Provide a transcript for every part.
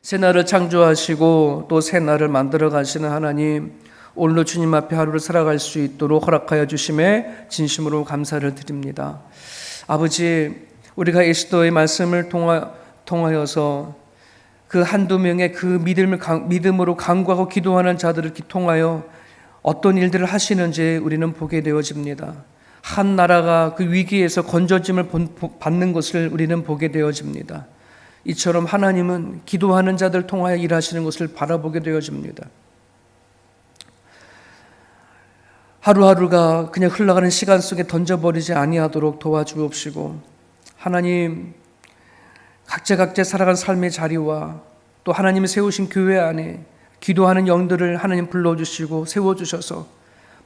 새날을 창조하시고 또 새날을 만들어 가시는 하나님, 오늘도 주님 앞에 하루를 살아갈 수 있도록 허락하여 주심에 진심으로 감사를 드립니다. 아버지, 우리가 에스더의 말씀을 통하여서 그 한두 명의 그 믿음으로 간구하고 기도하는 자들을 통하여 어떤 일들을 하시는지 우리는 보게 되어집니다. 한 나라가 그 위기에서 건져짐을 받는 것을 우리는 보게 되어집니다. 이처럼 하나님은 기도하는 자들 통하여 일하시는 것을 바라보게 되어집니다. 하루하루가 그냥 흘러가는 시간 속에 던져버리지 아니하도록 도와주옵시고, 하나님, 각자 살아가는 삶의 자리와 또 하나님이 세우신 교회 안에 기도하는 영들을 하나님 불러주시고 세워주셔서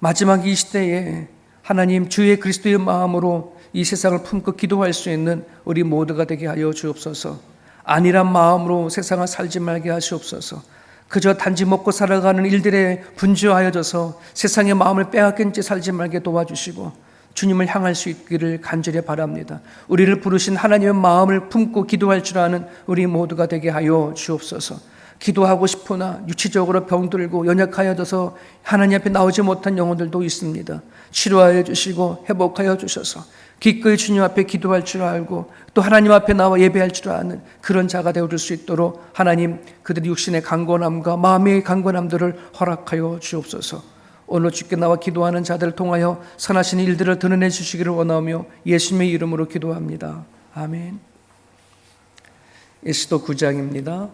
마지막 이 시대에 하나님 주의 그리스도의 마음으로 이 세상을 품고 기도할 수 있는 우리 모두가 되게 하여 주옵소서. 안일한 마음으로 세상을 살지 말게 하시옵소서. 그저 단지 먹고 살아가는 일들에 분주하여져서 세상의 마음을 빼앗긴 채 살지 말게 도와주시고 주님을 향할 수 있기를 간절히 바랍니다. 우리를 부르신 하나님의 마음을 품고 기도할 줄 아는 우리 모두가 되게 하여 주옵소서. 기도하고 싶으나 육체적으로 병들고 연약하여져서 하나님 앞에 나오지 못한 영혼들도 있습니다. 치료하여 주시고 회복하여 주셔서 기꺼이 주님 앞에 기도할 줄 알고 또 하나님 앞에 나와 예배할 줄 아는 그런 자가 되어줄 수 있도록 하나님, 그들의 육신의 강건함과 마음의 강건함들을 허락하여 주옵소서. 오늘 주께 나와 기도하는 자들을 통하여 선하신 일들을 드러내 주시기를 원하며 예수님의 이름으로 기도합니다. 아멘. 에스더 9장입니다.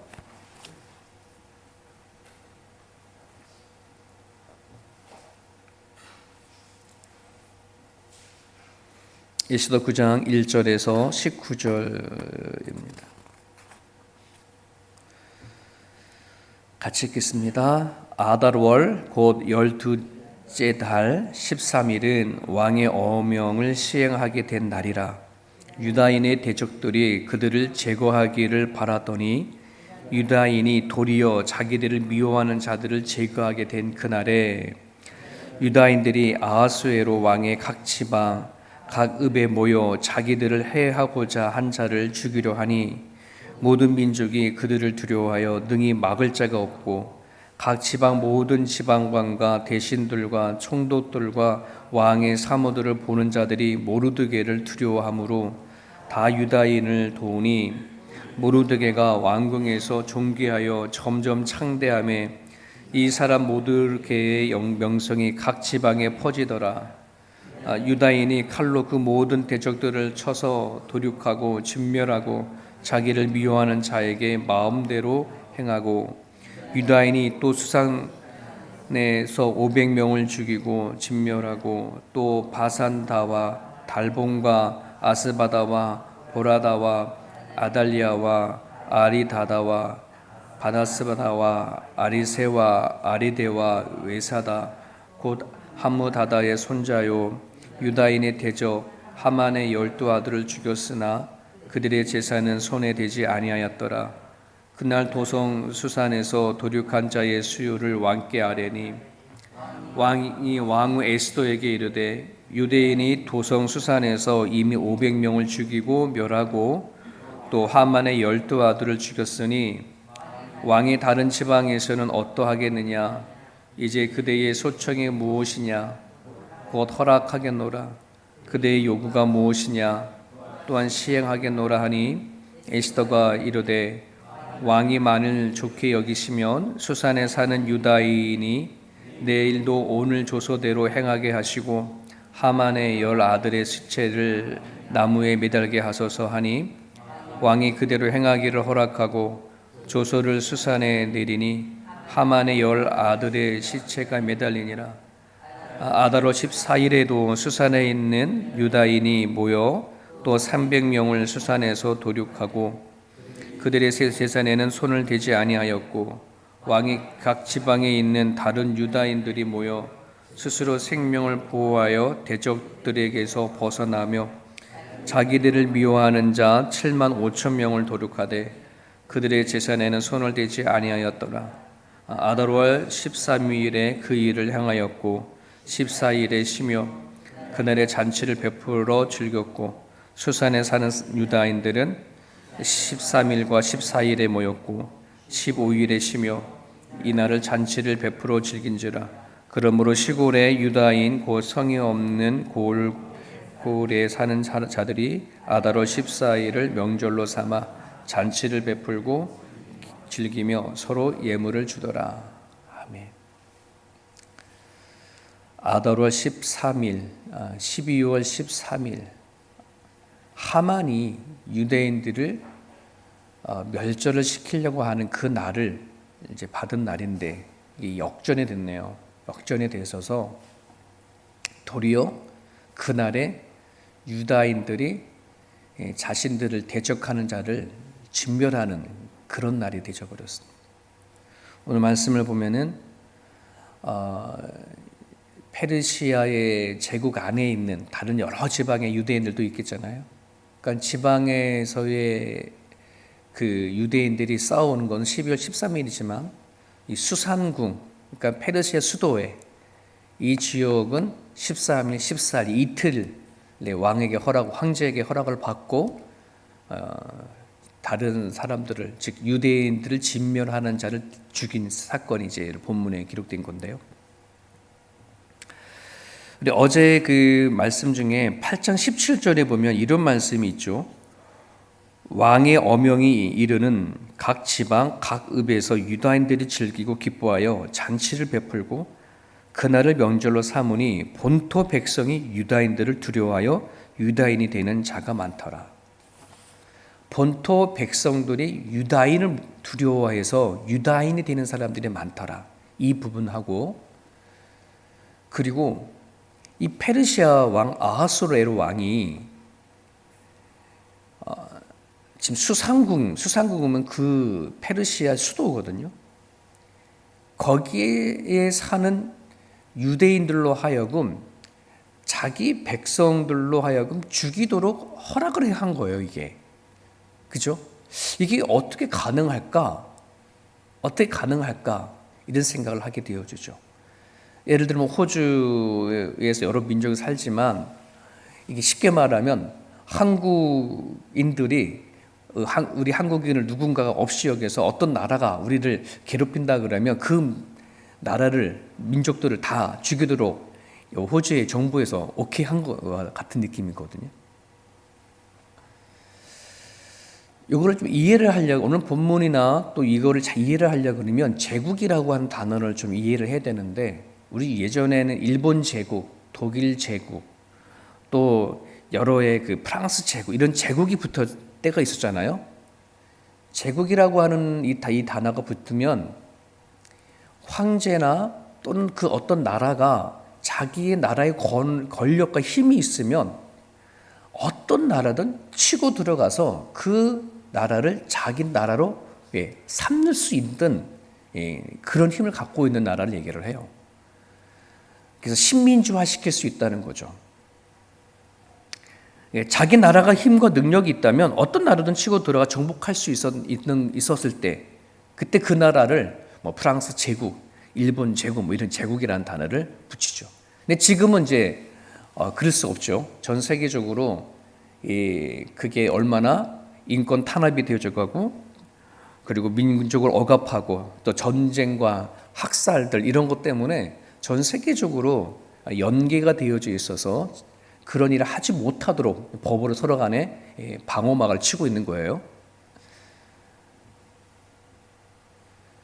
에스더 9장 1절에서 19절입니다. 같이 읽겠습니다. 아달월 곧 12째 달 13일은 왕의 어명을 시행하게 된 날이라. 유다인의 대적들이 그들을 제거하기를 바랐더니 유다인이 도리어 자기들을 미워하는 자들을 제거하게 된 그날에 유다인들이 아하수에로 왕의 각 지방 각 읍에 모여 자기들을 해하고자 한 자를 죽이려 하니 모든 민족이 그들을 두려워하여 능히 막을 자가 없고 각 지방 모든 지방관과 대신들과 총독들과 왕의 사모들을 보는 자들이 모르드게를 두려워하므로 다 유다인을 도우니 모르드게가 왕궁에서 존귀하여 점점 창대함에 이 사람 모르드게의 명성이 각 지방에 퍼지더라. 유다인이 칼로 그 모든 대적들을 쳐서 도륙하고 진멸하고 자기를 미워하는 자에게 마음대로 행하고 유다인이 또 수산에서 500명을 죽이고 진멸하고 또 바산다와 달본과 아스바다와 보라다와 아달리아와 아리다다와 바나스바다와 아리세와 아리데와 외사다 곧 함무다다의 손자요 유다인의 대적 하만의 12 아들을 죽였으나 그들의 제사는 손에 대지 아니하였더라. 그날 도성 수산에서 도륙한 자의 수요를 왕께 아뢰니 왕이 왕후 에스더에게 이르되 유대인이 도성 수산에서 이미 500명을 죽이고 멸하고 또 하만의 12 아들을 죽였으니 왕이 다른 지방에서는 어떠하겠느냐. 이제 그대의 소청이 무엇이냐. 곧 허락하겠노라. 그대의 요구가 무엇이냐. 또한 시행하겠노라 하니 에스더가 이르되 왕이 만일 좋게 여기시면 수산에 사는 유다인이 내일도 오늘 조서대로 행하게 하시고 하만의 10 아들의 시체를 나무에 매달게 하소서 하니 왕이 그대로 행하기를 허락하고 조서를 수산에 내리니 하만의 10 아들의 시체가 매달리니라. 아달월 14일에도 수산에 있는 유다인이 모여 또 300명을 수산에서 도륙하고 그들의 재산에는 손을 대지 아니하였고 왕이 각 지방에 있는 다른 유다인들이 모여 스스로 생명을 보호하여 대적들에게서 벗어나며 자기들을 미워하는 자 7만 5천 명을 도륙하되 그들의 재산에는 손을 대지 아니하였더라. 아달월 13일에 그 일을 행하였고 14일에 쉬며 그날의 잔치를 베풀어 즐겼고 수산에 사는 유다인들은 13일과 14일에 모였고 15일에 쉬며 이날을 잔치를 베풀어 즐긴지라. 그러므로 시골의 유다인 곧 성이 없는 골에 사는 자들이 아다롤 14일을 명절로 삼아 잔치를 베풀고 즐기며 서로 예물을 주더라. 아멘. 아다롤 13일, 12월 13일 하만이 유대인들을 멸절을 시키려고 하는 그 날을 이제 받은 날인데 이 역전이 됐네요. 역전이 되셔서 도리어 그날에 유다인들이 자신들을 대적하는 자를 진멸하는 그런 날이 되어버렸습니다. 오늘 말씀을 보면은 페르시아의 제국 안에 있는 다른 여러 지방의 유대인들도 있겠잖아요. 그러니까 지방에서의 그 유대인들이 싸우는 건 12월 13일이지만 이 수산궁, 그러니까 페르시아 수도에 이 지역은 13일, 14일 이틀 왕에게 황제에게 허락을 받고 다른 사람들을, 즉 유대인들을 진멸하는 자를 죽인 사건이 이제 본문에 기록된 건데요. 근데 어제 그 말씀 중에 8장 17절에 보면 이런 말씀이 있죠. 왕의 어명이 이르는 각 지방 각 읍에서 유다인들이 즐기고 기뻐하여 잔치를 베풀고 그날을 명절로 삼으니 본토 백성이 유다인들을 두려워하여 유다인이 되는 자가 많더라. 본토 백성들이 유다인을 두려워해서 유다인이 되는 사람들이 많더라. 이 부분하고, 그리고 이 페르시아 왕 아하수에로 왕이 지금 수상궁은 그 페르시아 수도거든요. 거기에 사는 유대인들로 하여금 자기 백성들로 하여금 죽이도록 허락을 한 거예요, 이게. 그죠? 이게 어떻게 가능할까? 이런 생각을 하게 되어주죠. 예를 들면 호주에서 여러 민족이 살지만 이게 쉽게 말하면 한국인들이 우리 한국인을 누군가가 없이 여겨서 어떤 나라가 우리를 괴롭힌다 그러면 그 나라를, 민족들을 다 죽이도록 호주의 정부에서 오케이 한 것과 같은 느낌이거든요. 이거를 좀 이해를 하려고, 오늘 본문이나 또 이거를 잘 이해를 하려고 그러면 제국이라고 하는 단어를 좀 이해를 해야 되는데, 우리 예전에는 일본 제국, 독일 제국, 또 여러의 그 프랑스 제국, 이런 제국이 붙을 때가 있었잖아요. 제국이라고 하는 이 단어가 붙으면 황제나 또는 그 어떤 나라가 자기의 나라의 권력과 힘이 있으면 어떤 나라든 치고 들어가서 그 나라를 자기 나라로 삼을 수 있는 그런 힘을 갖고 있는 나라를 얘기를 해요. 그래서 신민주화 시킬 수 있다는 거죠. 자기 나라가 힘과 능력이 있다면 어떤 나라든 치고 들어가 정복할 수 있었을 때, 그때 그 나라를 뭐 프랑스 제국, 일본 제국, 뭐 이런 제국이라는 단어를 붙이죠. 근데 지금은 이제 그럴 수 없죠. 전 세계적으로 그게 얼마나 인권 탄압이 되어져 가고, 그리고 민족을 억압하고 또 전쟁과 학살들 이런 것 때문에 전 세계적으로 연계가 되어져 있어서 그런 일을 하지 못하도록 법으로 서로 간에 방어막을 치고 있는 거예요.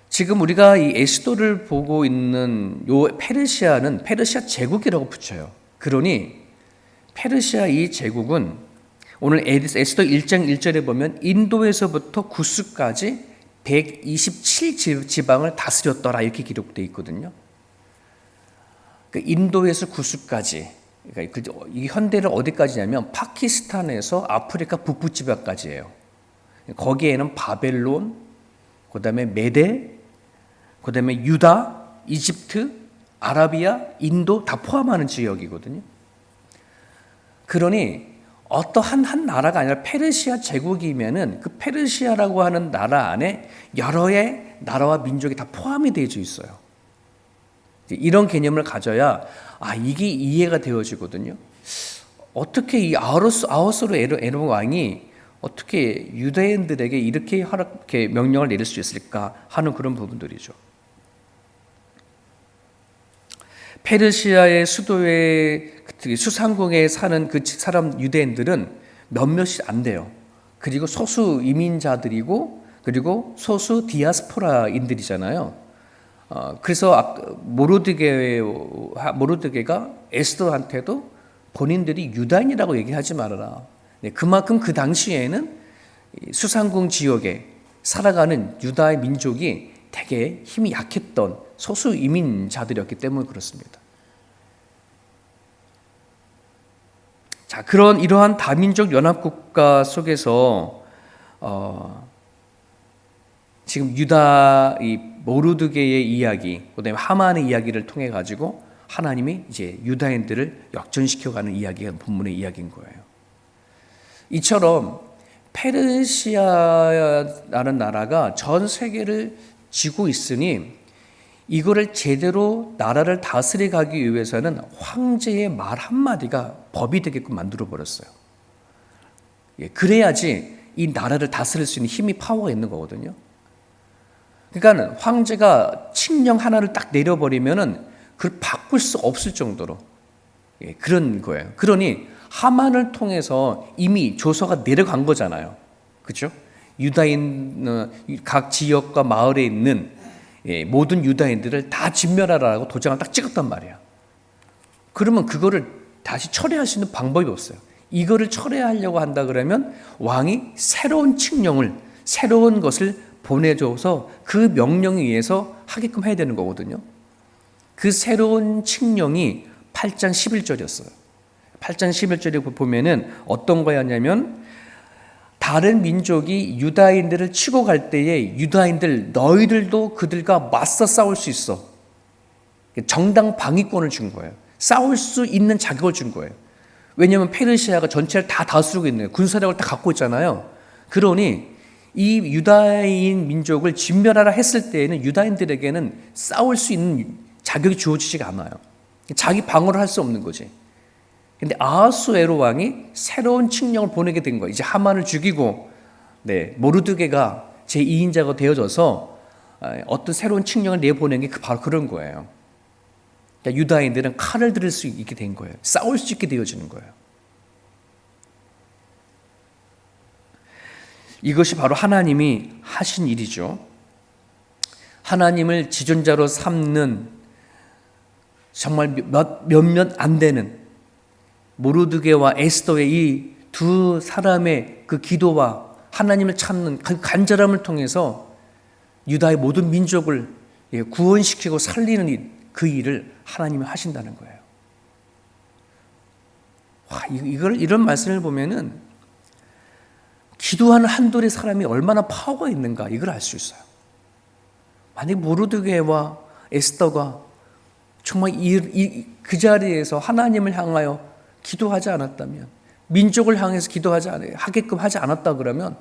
지금 우리가 이 에스더를 보고 있는 요 페르시아는 페르시아 제국이라고 붙여요. 그러니 페르시아 이 제국은 오늘 에스더 1장 1절에 보면 인도에서부터 구스까지 127지방을 다스렸더라 이렇게 기록되어 있거든요. 인도에서 구스까지, 그러니까 이 현대는 어디까지냐면 파키스탄에서 아프리카 북부 지방까지예요. 거기에는 바벨론, 그다음에 메데, 그다음에 유다, 이집트, 아라비아, 인도 다 포함하는 지역이거든요. 그러니 어떠한 한 나라가 아니라 페르시아 제국이면은 그 페르시아라고 하는 나라 안에 여러의 나라와 민족이 다 포함이 되어 있어요. 이런 개념을 가져야 이게 이해가 되어지거든요. 어떻게 이 아하수에로 왕이 어떻게 유대인들에게 이렇게 명령을 내릴 수 있을까 하는 그런 부분들이죠. 페르시아의 수도의 수상궁에 사는 그 사람 유대인들은 몇몇이 안 돼요. 그리고 소수 이민자들이고 그리고 소수 디아스포라인들이잖아요. 그래서 모르드게가 에스더한테도 본인들이 유다인이라고 얘기하지 말아라. 네, 그만큼 그 당시에는 수상궁 지역에 살아가는 유다의 민족이 되게 힘이 약했던 소수 이민자들이었기 때문에 그렇습니다. 자, 이러한 다민족 연합국가 속에서 지금 유다 이 모르드게의 이야기, 그다음에 하만의 이야기를 통해 가지고 하나님이 이제 유다인들을 역전시켜가는 이야기가 본문의 이야기인 거예요. 이처럼 페르시아라는 나라가 전 세계를 쥐고 있으니 이거를 제대로 나라를 다스려 가기 위해서는 황제의 말 한마디가 법이 되게끔 만들어 버렸어요. 그래야지 이 나라를 다스릴 수 있는 힘이 파워가 있는 거거든요. 그러니까 황제가 칙령 하나를 딱 내려버리면은 그걸 바꿀 수 없을 정도로 그런 거예요. 그러니 하만을 통해서 이미 조서가 내려간 거잖아요. 그렇죠? 유다인 각 지역과 마을에 있는 모든 유다인들을 다 진멸하라고 도장을 딱 찍었단 말이야. 그러면 그거를 다시 철회할 수 있는 방법이 없어요. 이거를 철회하려고 한다 그러면 왕이 새로운 칙령을, 새로운 것을 보내줘서 그 명령에 의해서 하게끔 해야 되는 거거든요. 그 새로운 칙령이 8장 11절이었어요. 8장 11절에 보면은 어떤 거였냐면 다른 민족이 유다인들을 치고 갈 때에 유다인들 너희들도 그들과 맞서 싸울 수 있어. 정당 방위권을 준 거예요. 싸울 수 있는 자격을 준 거예요. 왜냐하면 페르시아가 전체를 다 다스리고 있는 거예요. 군사력을 다 갖고 있잖아요. 그러니 이 유다인 민족을 진멸하라 했을 때에는 유다인들에게는 싸울 수 있는 자격이 주어지지가 않아요. 자기 방어를 할 수 없는 거지. 근데 아하수에로 왕이 새로운 칙령을 보내게 된 거예요. 이제 하만을 죽이고 모르드게가 제2인자가 되어져서 어떤 새로운 칙령을 내보낸 게 바로 그런 거예요. 그러니까 유다인들은 칼을 들을 수 있게 된 거예요. 싸울 수 있게 되어지는 거예요. 이것이 바로 하나님이 하신 일이죠. 하나님을 지존자로 삼는 정말 몇몇 안 되는 모르드게와 에스더의 이 두 사람의 그 기도와 하나님을 찾는 그 간절함을 통해서 유다의 모든 민족을 구원시키고 살리는 그 일을 하나님이 하신다는 거예요. 와, 이런 말씀을 보면은 기도하는 한둘의 사람이 얼마나 파워가 있는가 이걸 알 수 있어요. 만약 모르드게와 에스더가 정말 그 자리에서 하나님을 향하여 기도하지 않았다면, 민족을 향해서 하게끔 하지 않았다 그러면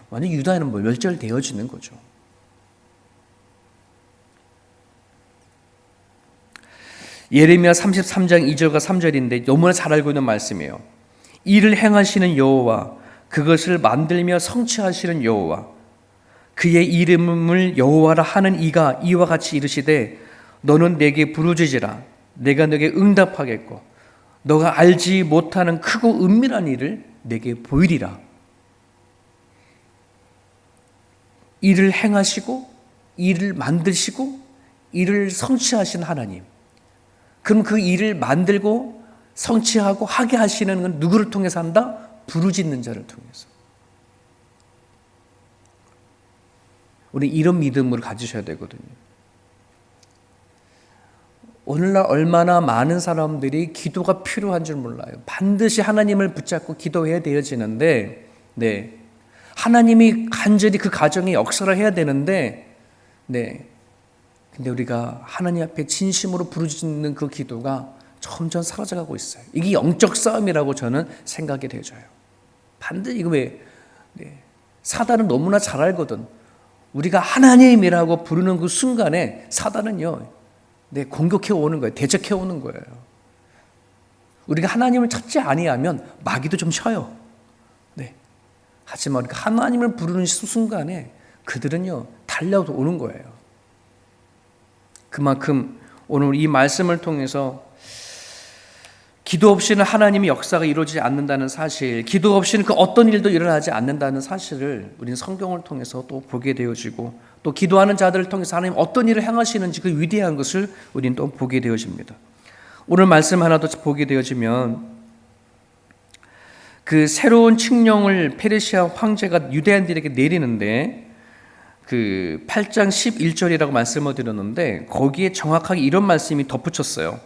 완전 유다인은 멸절되어지는 거죠. 예레미야 33장 2절과 3절인데 너무나 잘 알고 있는 말씀이에요. 이를 행하시는 여호와, 그것을 만들며 성취하시는 여호와, 그의 이름을 여호와라 하는 이가 이와 같이 이르시되 너는 내게 부르짖으라. 내가 내게 응답하겠고 너가 알지 못하는 크고 은밀한 일을 내게 보이리라. 일을 행하시고 일을 만드시고 일을 성취하신 하나님. 그럼 그 일을 만들고 성취하고 하게 하시는 건 누구를 통해서 한다? 부르짖는 자를 통해서. 우리 이런 믿음을 가지셔야 되거든요. 오늘날 얼마나 많은 사람들이 기도가 필요한 줄 몰라요. 반드시 하나님을 붙잡고 기도해야 되어지는데, 하나님이 간절히 그 가정에 역사를 해야 되는데, 근데 우리가 하나님 앞에 진심으로 부르짖는 그 기도가 점점 사라져가고 있어요. 이게 영적 싸움이라고 저는 생각이 되어져요. 반드시 이거 사단은 너무나 잘 알거든. 우리가 하나님이라고 부르는 그 순간에 사단은요, 공격해 오는 거예요. 대적해 오는 거예요. 우리가 하나님을 찾지 아니하면 마귀도 좀 쉬어요. 하지만 하나님을 부르는 순간에 그들은요 달려오는 거예요. 그만큼 오늘 이 말씀을 통해서 기도 없이는 하나님의 역사가 이루어지지 않는다는 사실, 기도 없이는 그 어떤 일도 일어나지 않는다는 사실을 우리는 성경을 통해서 또 보게 되어지고, 또 기도하는 자들을 통해서 하나님 어떤 일을 행하시는지 그 위대한 것을 우리는 또 보게 되어집니다. 오늘 말씀 하나 더 보게 되어지면, 그 새로운 칙령을 페르시아 황제가 유대인들에게 내리는데, 그 8장 11절이라고 말씀을 드렸는데 거기에 정확하게 이런 말씀이 덧붙였어요.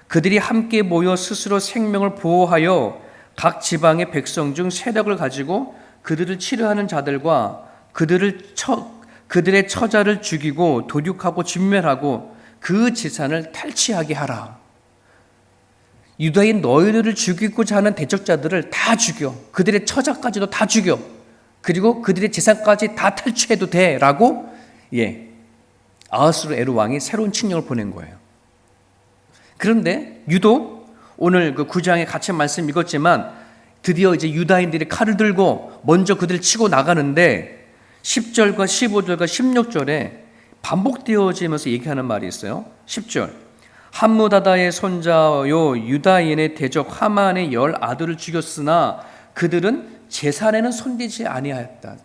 그들이 함께 모여 스스로 생명을 보호하여 각 지방의 백성 중 세력을 가지고 그들을 치료하는 자들과 그들의 처자를 죽이고 도륙하고 진멸하고 그 재산을 탈취하게 하라. 유다인 너희들을 죽이고자 하는 대적자들을 다 죽여, 그들의 처자까지도 다 죽여, 그리고 그들의 재산까지 다 탈취해도 돼라고 아하스로 에로 왕이 새로운 칙령을 보낸 거예요. 그런데 유독 오늘 그 9장에 같이 말씀 읽었지만 드디어 이제 유다인들이 칼을 들고 먼저 그들을 치고 나가는데 10절과 15절과 16절에 반복되어지면서 얘기하는 말이 있어요. 10절, 함무다다의 손자요 유다인의 대적 하만의 10 아들을 죽였으나 그들은 재산에는 손대지 아니하였다.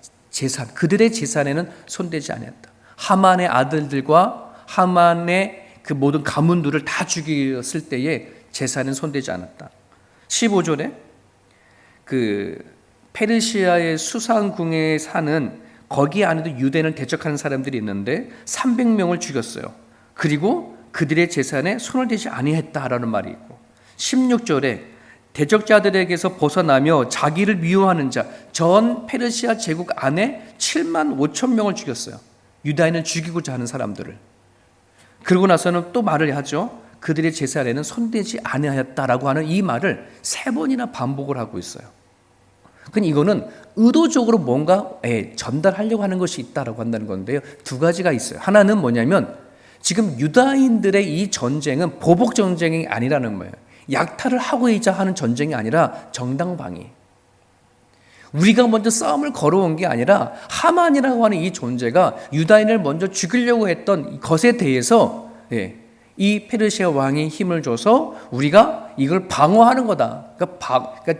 그들의 재산에는 손대지 아니했다. 하만의 아들들과 하만의 그 모든 가문들을 다 죽였을 때에 재산은 손대지 않았다. 15절에 그 페르시아의 수산궁에 사는 거기 안에도 유대인을 대적하는 사람들이 있는데 300명을 죽였어요. 그리고 그들의 재산에 손을 대지 아니했다라는 말이 있고, 16절에 대적자들에게서 벗어나며 자기를 미워하는 자, 전 페르시아 제국 안에 7만 5천 명을 죽였어요. 유다인을 죽이고자 하는 사람들을. 그러고 나서는 또 말을 하죠. 그들의 재산에는 손대지 아니하였다라고 하는 이 말을 3번이나 반복을 하고 있어요. 그러니까 이거는 의도적으로 뭔가 전달하려고 하는 것이 있다라고 한다는 건데요. 두 가지가 있어요. 하나는 뭐냐면 지금 유다인들의 이 전쟁은 보복 전쟁이 아니라는 거예요. 약탈을 하고자 하는 전쟁이 아니라 정당방위. 우리가 먼저 싸움을 걸어온 게 아니라 하만이라고 하는 이 존재가 유다인을 먼저 죽이려고 했던 것에 대해서 이 페르시아 왕이 힘을 줘서 우리가 이걸 방어하는 거다. 그러니까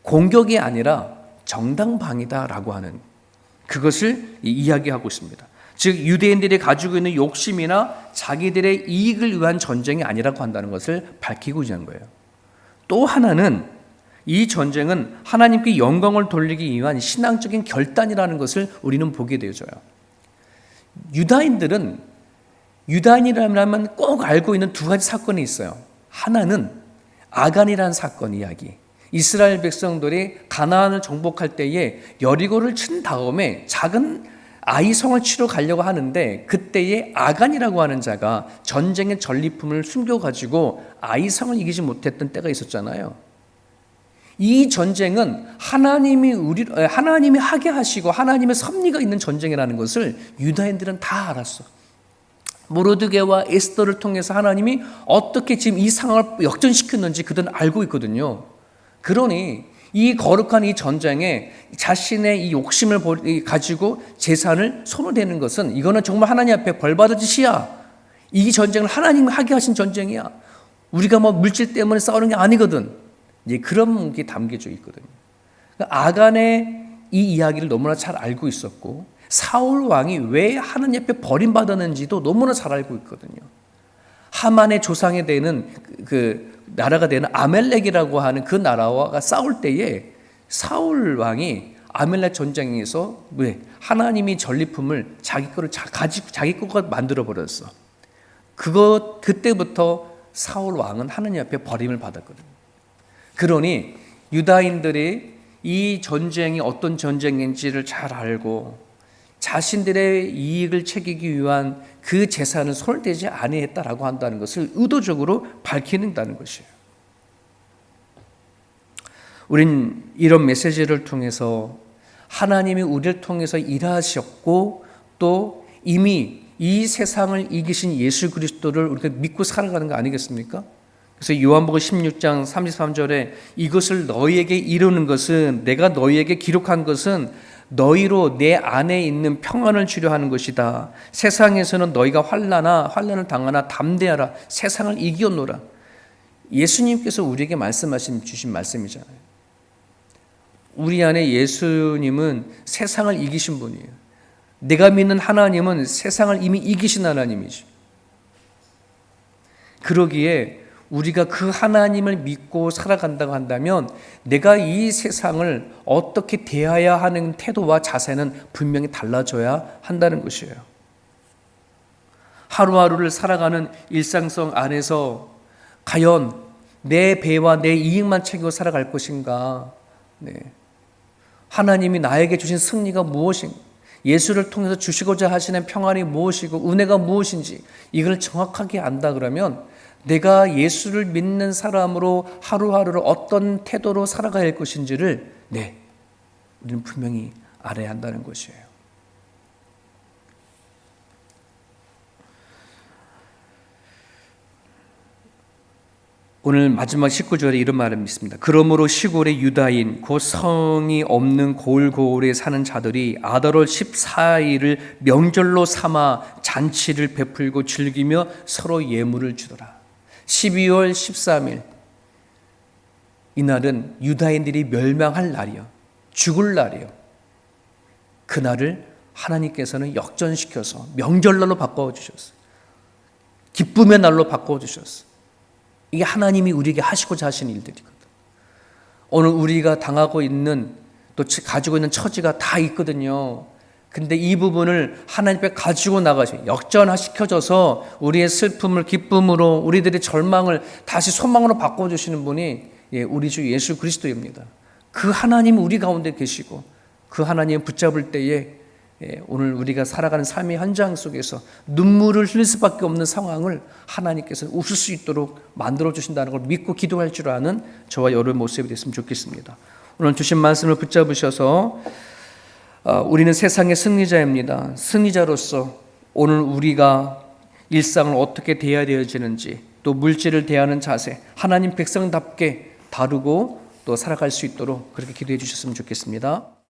공격이 아니라 정당방위다라고 하는 그것을 이야기하고 있습니다. 즉 유대인들이 가지고 있는 욕심이나 자기들의 이익을 위한 전쟁이 아니라고 한다는 것을 밝히고 있는 거예요. 또 하나는 이 전쟁은 하나님께 영광을 돌리기 위한 신앙적인 결단이라는 것을 우리는 보게 되어져요. 유다인이라면 꼭 알고 있는 두 가지 사건이 있어요. 하나는 아간이라는 사건 이야기. 이스라엘 백성들이 가나안을 정복할 때에 여리고를 친 다음에 작은 아이성을 치러 가려고 하는데 그때에 아간이라고 하는 자가 전쟁의 전리품을 숨겨가지고 아이성을 이기지 못했던 때가 있었잖아요. 이 전쟁은 하나님이 하게 하시고 하나님의 섭리가 있는 전쟁이라는 것을 유다인들은 다 알았어. 모르드게와 에스더를 통해서 하나님이 어떻게 지금 이 상황을 역전시켰는지 그들은 알고 있거든요. 그러니 이 거룩한 이 전쟁에 자신의 이 욕심을 가지고 재산을 손을 대는 것은 이거는 정말 하나님 앞에 벌받을 짓이야. 이 전쟁을 하나님이 하게 하신 전쟁이야. 우리가 뭐 물질 때문에 싸우는 게 아니거든. 이제 그런 게 담겨져 있거든요. 그러니까 아간의 이 이야기를 너무나 잘 알고 있었고 사울 왕이 왜 하나님 앞에 버림받았는지도 너무나 잘 알고 있거든요. 하만의 조상에 되는 그 나라가 되는 아멜렉이라고 하는 그 나라와 싸울 때에 사울 왕이 아멜렉 전쟁에서 하나님이 전리품을 자기 거를 자기 거가 만들어 버렸어. 그때부터 사울 왕은 하나님 앞에 버림을 받았거든요. 그러니 유다인들이 이 전쟁이 어떤 전쟁인지를 잘 알고 자신들의 이익을 챙기기 위한 그 재산을 손을 대지 아니했다라고 한다는 것을 의도적으로 밝히는다는 것이에요. 우린 이런 메시지를 통해서 하나님이 우리를 통해서 일하셨고 또 이미 이 세상을 이기신 예수 그리스도를 우리가 믿고 살아가는 거 아니겠습니까? 그래서 요한복음 16장 33절에 이것을 너희에게 이루는 것은, 내가 너희에게 기록한 것은 너희로 내 안에 있는 평안을 주려 하는 것이다. 세상에서는 너희가 환난을 당하나 담대하라. 세상을 이기었노라. 예수님께서 우리에게 주신 말씀이잖아요. 우리 안에 예수님은 세상을 이기신 분이에요. 내가 믿는 하나님은 세상을 이미 이기신 하나님이죠. 그러기에 우리가 그 하나님을 믿고 살아간다고 한다면 내가 이 세상을 어떻게 대해야 하는 태도와 자세는 분명히 달라져야 한다는 것이에요. 하루하루를 살아가는 일상성 안에서 과연 내 배와 내 이익만 챙기고 살아갈 것인가? 네. 하나님이 나에게 주신 승리가 무엇인가? 예수를 통해서 주시고자 하시는 평안이 무엇이고 은혜가 무엇인지 이걸 정확하게 안다 그러면 내가 예수를 믿는 사람으로 하루하루를 어떤 태도로 살아가야 할 것인지를 우리는 분명히 알아야 한다는 것이에요. 오늘 마지막 19절에 이런 말을 믿습니다. 그러므로 시골의 유다인 곧 성이 없는 고을고을에 사는 자들이 아달월 14일을 명절로 삼아 잔치를 베풀고 즐기며 서로 예물을 주더라. 12월 13일 이날은 유다인들이 멸망할 날이요, 죽을 날이요. 그날을 하나님께서는 역전시켜서 명절날로 바꿔주셨어요. 기쁨의 날로 바꿔주셨어요. 이게 하나님이 우리에게 하시고자 하시는 일들이거든. 오늘 우리가 당하고 있는 또 가지고 있는 처지가 다 있거든요. 근데 이 부분을 하나님 앞에 가지고 나가셔 역전시켜줘서 우리의 슬픔을 기쁨으로, 우리들의 절망을 다시 소망으로 바꿔주시는 분이 우리 주 예수 그리스도입니다. 그 하나님이 우리 가운데 계시고 그 하나님을 붙잡을 때에 오늘 우리가 살아가는 삶의 현장 속에서 눈물을 흘릴 수밖에 없는 상황을 하나님께서 웃을 수 있도록 만들어주신다는 걸 믿고 기도할 줄 아는 저와 여러분의 모습이 됐으면 좋겠습니다. 오늘 주신 말씀을 붙잡으셔서 우리는 세상의 승리자입니다. 승리자로서 오늘 우리가 일상을 어떻게 대해야 되어지는지, 또 물질을 대하는 자세, 하나님 백성답게 다루고 또 살아갈 수 있도록 그렇게 기도해 주셨으면 좋겠습니다.